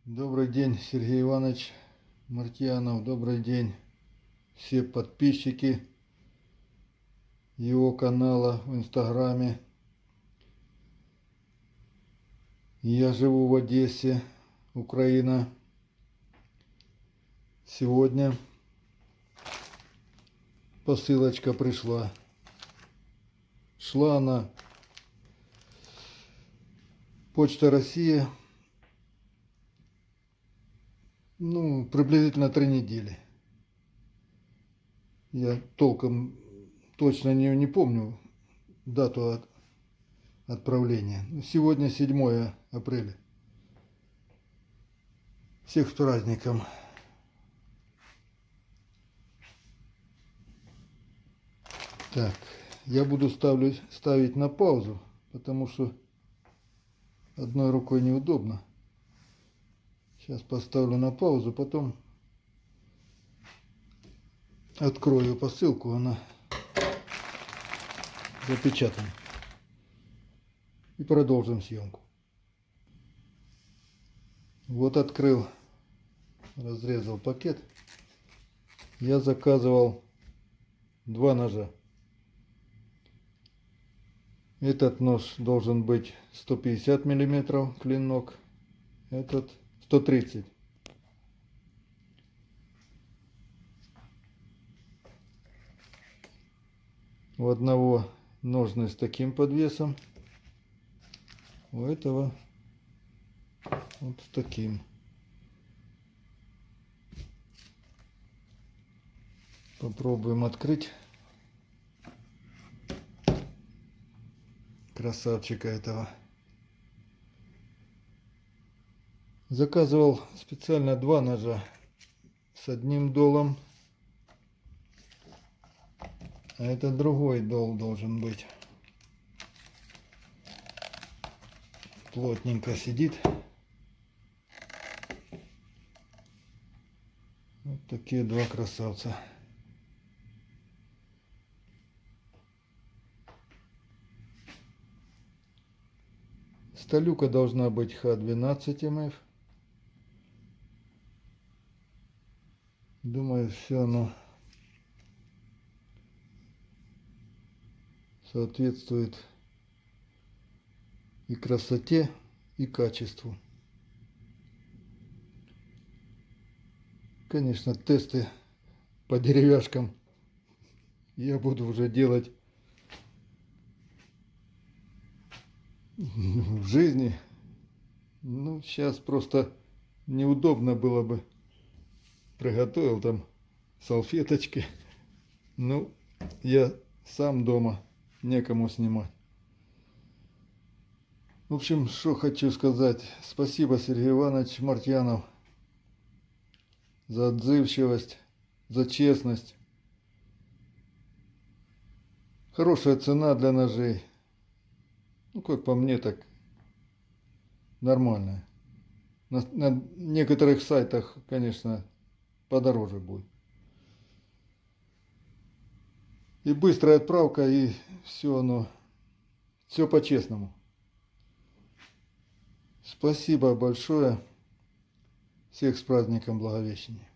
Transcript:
Добрый день, Сергей Иванович Мартьянов. Добрый день, все подписчики его канала в Инстаграме. Я живу в Одессе, Украина. Сегодня посылочка пришла. Шла она Почта России. Приблизительно 3 недели. Я толком точно не помню дату отправления. Сегодня 7 апреля. Всех с праздником. Так, я буду ставить на паузу, потому что одной рукой неудобно. Сейчас поставлю на паузу, потом открою посылку, она запечатана. И продолжим съемку. Вот открыл, разрезал пакет. Я заказывал 2 ножа. Этот нож должен быть 150 миллиметров клинок, этот 130. У одного ножны с таким подвесом, у этого вот с таким. Попробуем открыть красавчика этого. Заказывал специально 2 ножа с одним долом, а это другой дол должен быть. Плотненько сидит. Вот такие 2 красавца. Сталюка должна быть Х12 МФ. Думаю, все оно соответствует и красоте, и качеству. Конечно, тесты по деревяшкам я буду уже делать в жизни. Сейчас просто неудобно было бы. Приготовил там салфеточки. Я сам дома, некому снимать. В общем, что хочу сказать. Спасибо, Сергей Иванович Мартьянов, за отзывчивость, за честность. Хорошая цена для ножей. Как по мне, так нормальная. На некоторых сайтах, конечно, подороже будет. И быстрая отправка, и все по-честному. Спасибо большое. Всех с праздником Благовещения.